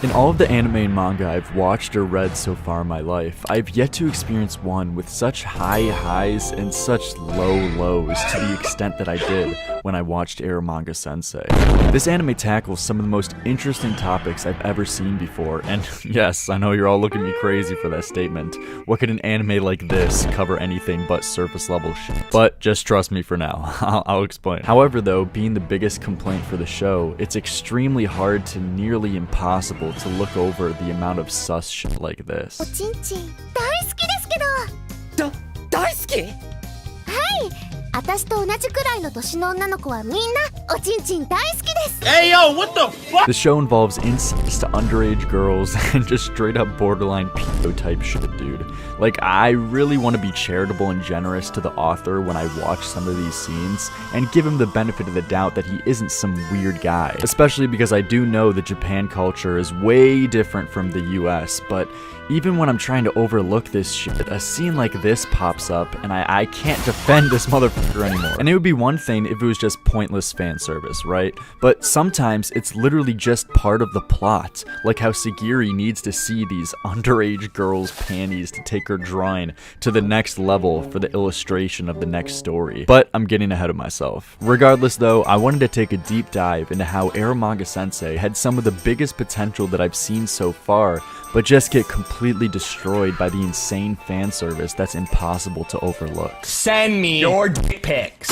In all of the anime and manga I've watched or read so far in my life, I've yet to experience one with such high highs and such low lows to the extent that I did when I watched Eromanga Sensei. This anime tackles some of the most interesting topics I've ever seen before, and yes, I know you're all looking at me crazy for that statement. What could an anime like this cover anything but surface level shit? But just trust me for now, I'll explain. However though, being the biggest complaint for the show, it's extremely hard to nearly impossible to look over the amount of sus shit like this. おちんちん大好きですけど。大好き？はい。私と同じくらいの年の女の子はみんなおちんちん大好きです。 Hey yo, what the fuck? The show involves incest to underage girls and just straight up borderline pedo type shit, dude. Like, I really want to be charitable and generous to the author when I watch some of these scenes and give him the benefit of the doubt that he isn't some weird guy. Especially because I do know that Japan culture is way different from the US, but even when I'm trying to overlook this shit, a scene like this pops up and I can't defend this motherfucker anymore. And it would be one thing if it was just pointless fan service, right? But sometimes it's literally just part of the plot, like how Sagiri needs to see these underage girls' panties to take her drawing to the next level for the illustration of the next story. But I'm getting ahead of myself. Regardless though, I wanted to take a deep dive into how Eromanga Sensei had some of the biggest potential that I've seen so far, but just get completely destroyed by the insane fan service that's impossible to overlook. Send me your dick pics.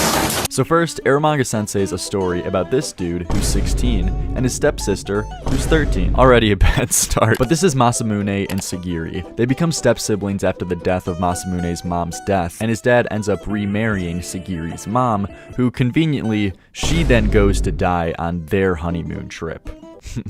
So first, Eromanga Sensei is a story about this dude who's 16 and his stepsister who's 13. Already a bad start. But this is Masamune and Sagiri. They become step-siblings after the death of Masamune's mom's death, and his dad ends up remarrying Sagiri's mom, who conveniently, she then goes to die on their honeymoon trip.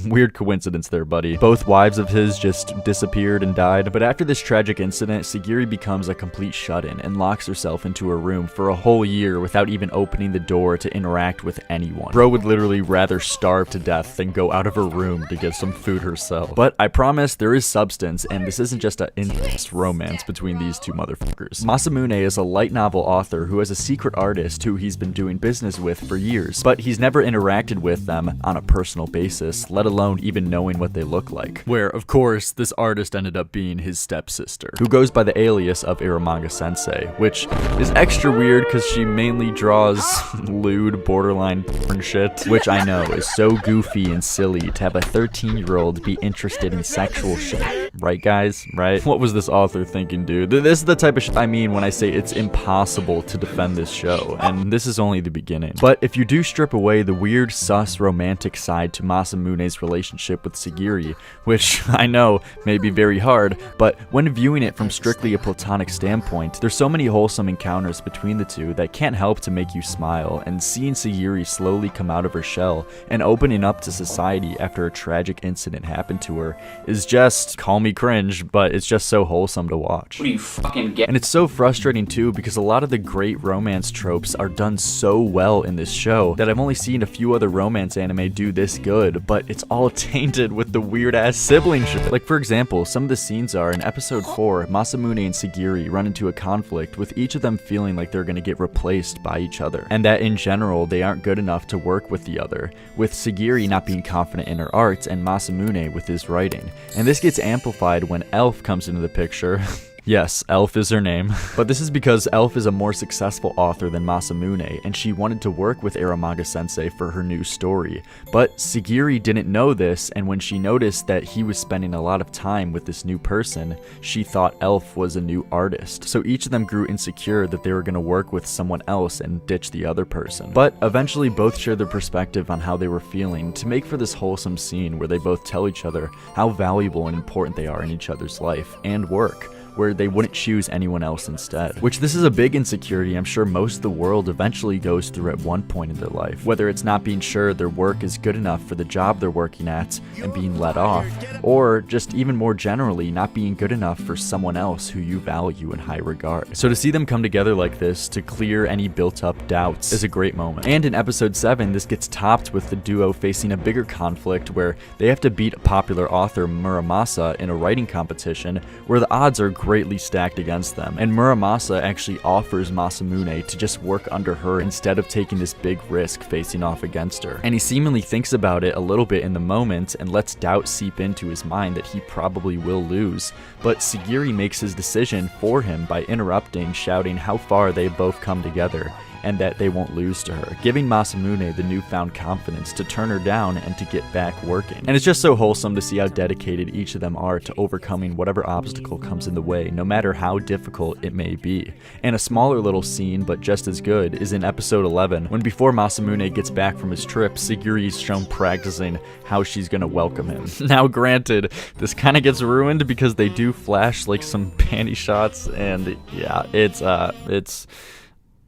Weird coincidence there, buddy. Both wives of his just disappeared and died. But after this tragic incident, Sagiri becomes a complete shut-in and locks herself into her room for a whole year without even opening the door to interact with anyone. Bro would literally rather starve to death than go out of her room to get some food herself. But I promise there is substance, and this isn't just an incest romance between these two motherfuckers. Masamune is a light novel author who has a secret artist who he's been doing business with for years, but he's never interacted with them on a personal basis, let alone even knowing what they look like. Where, of course, this artist ended up being his stepsister, who goes by the alias of Eromanga Sensei, which is extra weird because she mainly draws lewd, borderline porn shit, which I know is so goofy and silly to have a 13-year-old be interested in sexual shit. Right, guys? Right? What was this author thinking, dude? This is the type of shit I mean when I say it's impossible to defend this show, and this is only the beginning. But if you do strip away the weird, sus, romantic side to Masamune's relationship with Sagiri, which I know may be very hard, but when viewing it from strictly a platonic standpoint, there's so many wholesome encounters between the two that can't help to make you smile, and seeing Sagiri slowly come out of her shell and opening up to society after a tragic incident happened to her is just, call me cringe, but it's just so wholesome to watch. What do you fucking get? And it's so frustrating too because a lot of the great romance tropes are done so well in this show that I've only seen a few other romance anime do this good, but it's all tainted with the weird ass sibling shit. Like for example, some of the scenes are in episode 4, Masamune and Sagiri run into a conflict with each of them feeling like they're gonna get replaced by each other, and that in general they aren't good enough to work with the other, with Sagiri not being confident in her art and Masamune with his writing. And this gets amplified when Elf comes into the picture. Yes, Elf is her name. But this is because Elf is a more successful author than Masamune, and she wanted to work with Eromanga Sensei for her new story. But Sagiri didn't know this, and when she noticed that he was spending a lot of time with this new person, she thought Elf was a new artist. So each of them grew insecure that they were going to work with someone else and ditch the other person. But eventually both shared their perspective on how they were feeling to make for this wholesome scene where they both tell each other how valuable and important they are in each other's life and work, where they wouldn't choose anyone else instead. Which this is a big insecurity I'm sure most of the world eventually goes through at one point in their life. Whether it's not being sure their work is good enough for the job they're working at and being let off, or just even more generally not being good enough for someone else who you value in high regard. So to see them come together like this to clear any built up doubts is a great moment. And in episode 7, this gets topped with the duo facing a bigger conflict where they have to beat popular author Muramasa in a writing competition where the odds are greatly stacked against them, and Muramasa actually offers Masamune to just work under her instead of taking this big risk facing off against her. And he seemingly thinks about it a little bit in the moment and lets doubt seep into his mind that he probably will lose, but Sagiri makes his decision for him by interrupting, shouting how far they both come together and that they won't lose to her, giving Masamune the newfound confidence to turn her down and to get back working. And it's just so wholesome to see how dedicated each of them are to overcoming whatever obstacle comes in the way, no matter how difficult it may be. And a smaller little scene, but just as good, is in episode 11, when before Masamune gets back from his trip, Sagiri is shown practicing how she's gonna welcome him. Now granted, this kind of gets ruined because they do flash like some panty shots, and yeah,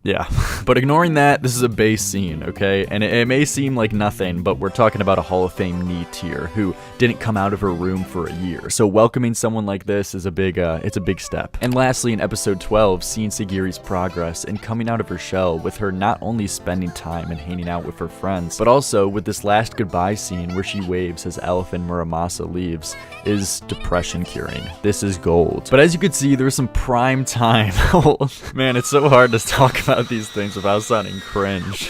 yeah, but ignoring that, this is a base scene, okay? And it may seem like nothing, but we're talking about a Hall of Fame knee tier who didn't come out of her room for a year. So welcoming someone like this is it's a big step. And lastly, in episode 12, seeing Sagiri's progress and coming out of her shell, with her not only spending time and hanging out with her friends, but also with this last goodbye scene where she waves as Elf and Muramasa leaves, is depression curing. This is gold. But as you can see, there's some prime time. Man, it's so hard to talk about these things without sounding cringe.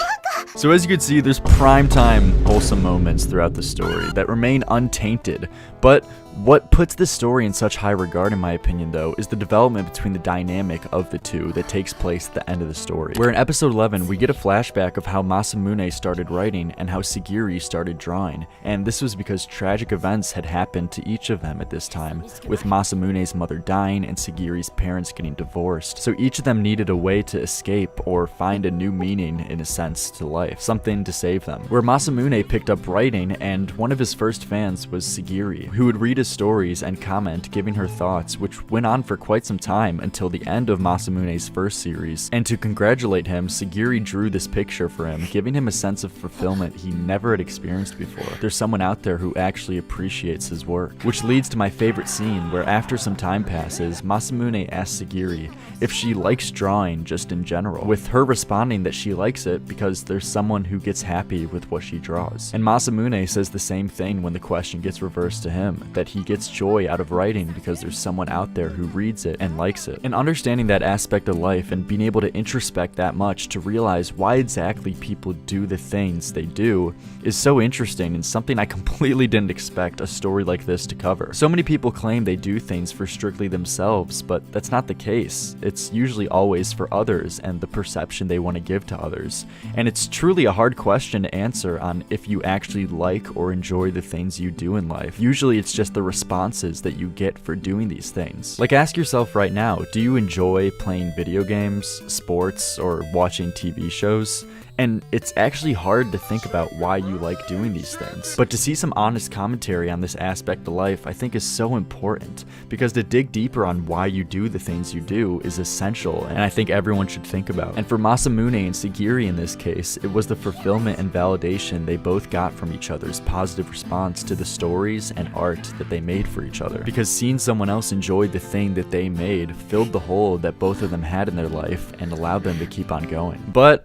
So as you can see, there's prime time wholesome moments throughout the story that remain untainted, but what puts this story in such high regard, in my opinion, though, is the development between the dynamic of the two that takes place at the end of the story. Where in episode 11, we get a flashback of how Masamune started writing and how Sagiri started drawing, and this was because tragic events had happened to each of them at this time, with Masamune's mother dying and Sagiri's parents getting divorced, so each of them needed a way to escape or find a new meaning, in a sense, to life, something to save them. Where Masamune picked up writing, and one of his first fans was Sagiri, who would read his stories and comment, giving her thoughts, which went on for quite some time until the end of Masamune's first series. And to congratulate him, Sagiri drew this picture for him, giving him a sense of fulfillment he never had experienced before. There's someone out there who actually appreciates his work. Which leads to my favorite scene, where after some time passes, Masamune asks Sagiri if she likes drawing just in general, with her responding that she likes it because there's someone who gets happy with what she draws. And Masamune says the same thing when the question gets reversed to him, that he gets joy out of writing because there's someone out there who reads it and likes it. And understanding that aspect of life and being able to introspect that much to realize why exactly people do the things they do is so interesting, and something I completely didn't expect a story like this to cover. So many people claim they do things for strictly themselves, but that's not the case. It's usually always for others and the perception they want to give to others. And it's truly a hard question to answer on if you actually like or enjoy the things you do in life. Usually it's just the responses that you get for doing these things. Like, ask yourself right now, do you enjoy playing video games, sports, or watching TV shows? And it's actually hard to think about why you like doing these things. But to see some honest commentary on this aspect of life, I think is so important, because to dig deeper on why you do the things you do is essential, and I think everyone should think about. And for Masamune and Sagiri in this case, it was the fulfillment and validation they both got from each other's positive response to the stories and art that they made for each other. Because seeing someone else enjoy the thing that they made filled the hole that both of them had in their life and allowed them to keep on going. But,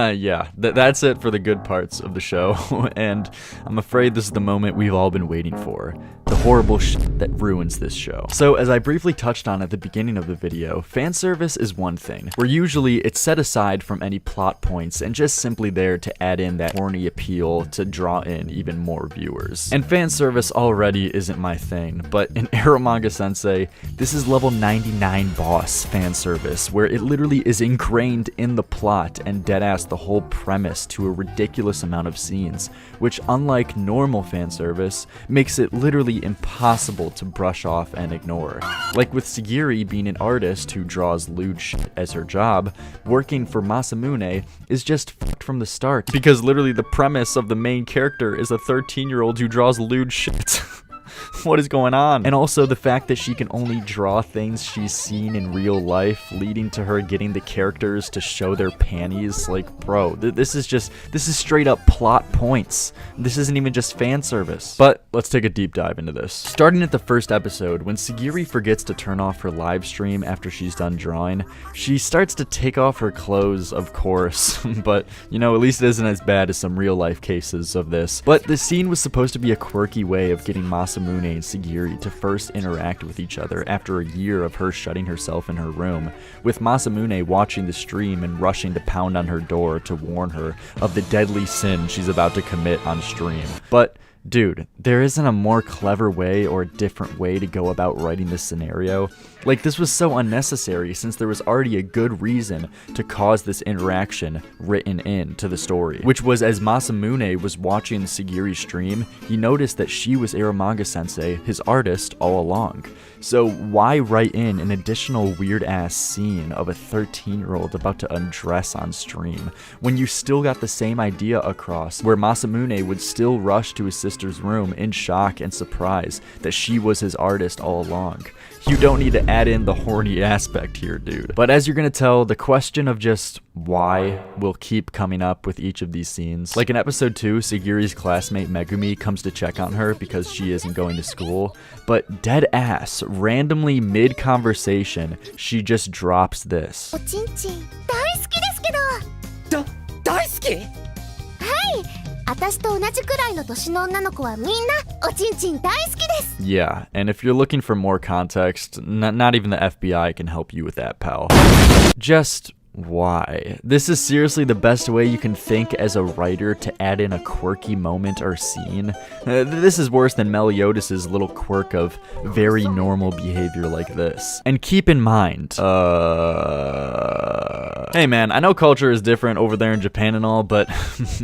yeah, that's it for the good parts of the show, and I'm afraid this is the moment we've all been waiting for. The horrible shit that ruins this show. So, as I briefly touched on at the beginning of the video, fan service is one thing, where usually it's set aside from any plot points and just simply there to add in that horny appeal to draw in even more viewers. And fan service already isn't my thing, but in Eromanga Sensei, this is level 99 boss fan service, where it literally is ingrained in the plot and deadass the whole premise to a ridiculous amount of scenes, which, unlike normal fan service, makes it literally impossible to brush off and ignore. Like with Sagiri being an artist who draws lewd shit as her job, working for Masamune is just fucked from the start, because literally the premise of the main character is a 13-year-old who draws lewd shit. What is going on? And also the fact that she can only draw things she's seen in real life, leading to her getting the characters to show their panties. Like, bro, this is straight up plot points. This isn't even just fan service. But let's take a deep dive into this. Starting at the first episode, when Sagiri forgets to turn off her live stream after she's done drawing, she starts to take off her clothes, of course, but, you know, at least it isn't as bad as some real life cases of this. But the scene was supposed to be a quirky way of getting Masamune Masamune and Sagiri to first interact with each other after a year of her shutting herself in her room, with Masamune watching the stream and rushing to pound on her door to warn her of the deadly sin she's about to commit on stream. But dude, there isn't a more clever way or a different way to go about writing this scenario. Like, this was so unnecessary since there was already a good reason to cause this interaction written into the story. Which was, as Masamune was watching Sagiri stream, he noticed that she was Eromanga-sensei, his artist, all along. So why write in an additional weird-ass scene of a 13-year-old about to undress on stream, when you still got the same idea across, where Masamune would still rush to his sister's room in shock and surprise that she was his artist all along? You don't need to add in the horny aspect here, dude. But as you're gonna tell, the question of just why will keep coming up with each of these scenes. Like in episode 2, Sagiri's classmate Megumi comes to check on her because she isn't going to school, but dead ass, randomly mid-conversation, she just drops this. おちんちん大好きですけど。大好き?はい。私と同じくらいの年の女の子はみんなおちんちん大好きです。 Yeah, and if you're looking for more context, not even the FBI can help you with that, pal. Just why? This is seriously the best way you can think as a writer to add in a quirky moment or scene. This is worse than Meliodas' little quirk of very normal behavior like this. And keep in mind, hey man, I know culture is different over there in Japan and all, but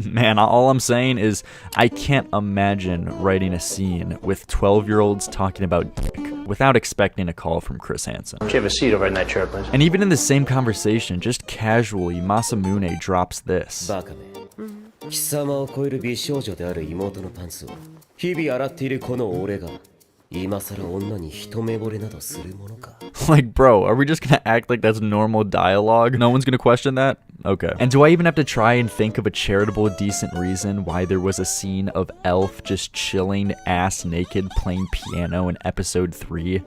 man, all I'm saying is I can't imagine writing a scene with 12-year-olds talking about dick without expecting a call from Chris Hansen. Should you have a seat over in that chair, please? And even in the same conversation, just casually, Masamune drops this. バカめ貴様を超える美少女である妹のパンツを日々洗っているこの俺が今更女に一目惚れなどするものか Like, bro, are we just gonna act like that's normal dialogue? No one's gonna question that? Okay. And do I even have to try and think of a charitable, decent reason why there was a scene of Elf just chilling ass naked playing piano in episode 3?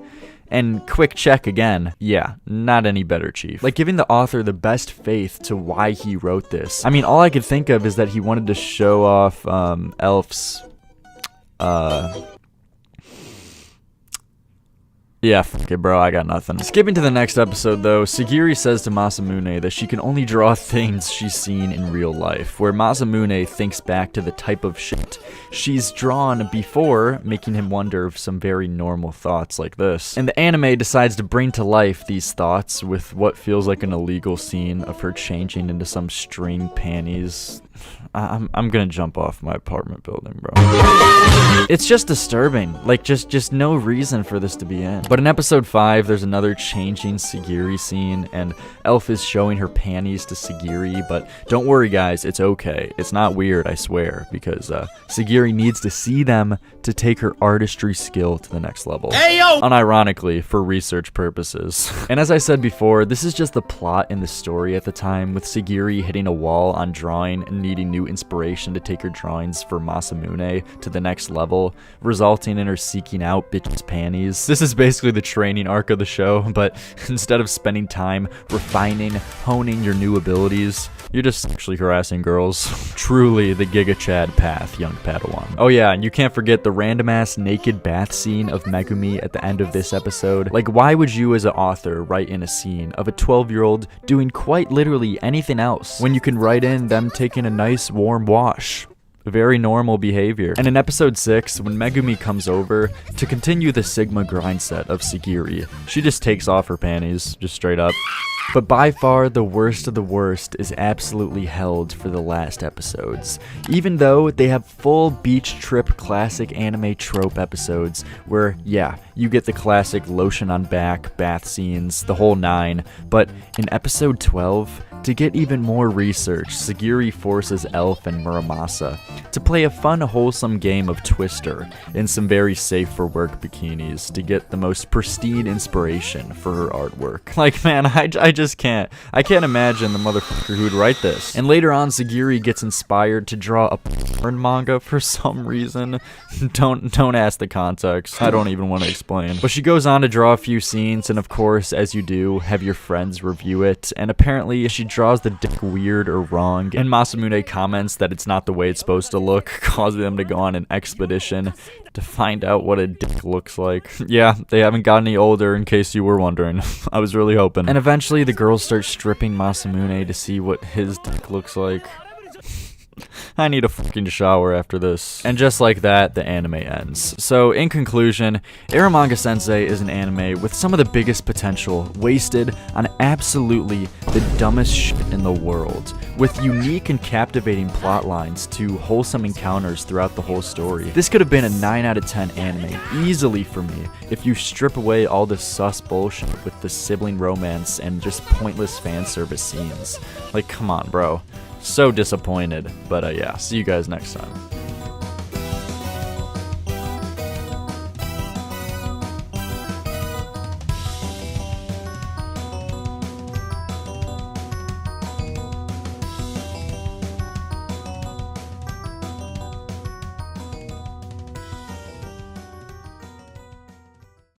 And quick check again, yeah, not any better, Chief. Like, giving the author the best faith to why he wrote this. I mean, all I could think of is that he wanted to show off Elf's, yeah, fuck it, bro, I got nothing. Skipping to the next episode, though, Sagiri says to Masamune that she can only draw things she's seen in real life, where Masamune thinks back to the type of shit she's drawn before, making him wonder of some very normal thoughts like this. And the anime decides to bring to life these thoughts with what feels like an illegal scene of her changing into some string panties. I'm gonna jump off my apartment building, bro. It's just disturbing. Like, just no reason for this to be in. But in episode 5, there's another changing Sagiri scene, and Elf is showing her panties to Sagiri, but don't worry, guys, it's okay. It's not weird, I swear, because Sagiri needs to see them to take her artistry skill to the next level. Ayo! Unironically, for research purposes. And as I said before, this is just the plot in the story at the time, with Sagiri hitting a wall on drawing and needing new inspiration to take her drawings for Masamune to the next level, resulting in her seeking out bitch's panties. This is basically the training arc of the show, but instead of spending time refining, honing your new abilities, you're just sexually harassing girls. Truly the Giga Chad path, young Padawan. Oh yeah, and you can't forget the random-ass naked bath scene of Megumi at the end of this episode. Like, why would you as an author write in a scene of a 12-year-old doing quite literally anything else when you can write in them taking a nice warm wash? Very normal behavior. And in episode 6, when Megumi comes over to continue the Sigma grind set of Sagiri, she just takes off her panties, just straight up. But by far, the worst of the worst is absolutely held for the last episodes. Even though they have full beach trip classic anime trope episodes where, yeah, you get the classic lotion on back, bath scenes, the whole 9. But in episode 12, to get even more research, Sagiri forces Elf and Muramasa to play a fun, wholesome game of Twister in some very safe-for-work bikinis to get the most pristine inspiration for her artwork. Like, man, I just can't. I can't imagine the motherfucker who would write this. And later on, Sagiri gets inspired to draw a porn manga for some reason. Don't ask the context. I don't even want to explain. But she goes on to draw a few scenes, and of course, as you do, have your friends review it, and apparently she draws the dick weird or wrong, and Masamune comments that it's not the way it's supposed to look, causing them to go on an expedition to find out what a dick looks like. Yeah, they haven't got any older, in case you were wondering. I was really hoping. And eventually the girls start stripping Masamune to see what his dick looks like. I need a fucking shower after this. And just like that, the anime ends. So, in conclusion, Eromanga Sensei is an anime with some of the biggest potential wasted on absolutely the dumbest shit in the world, with unique and captivating plot lines to wholesome encounters throughout the whole story. This could have been a 9 out of 10 anime, easily for me, if you strip away all the sus bullshit with the sibling romance and just pointless fan service scenes. Like, come on, bro. So disappointed, but yeah, see you guys next time.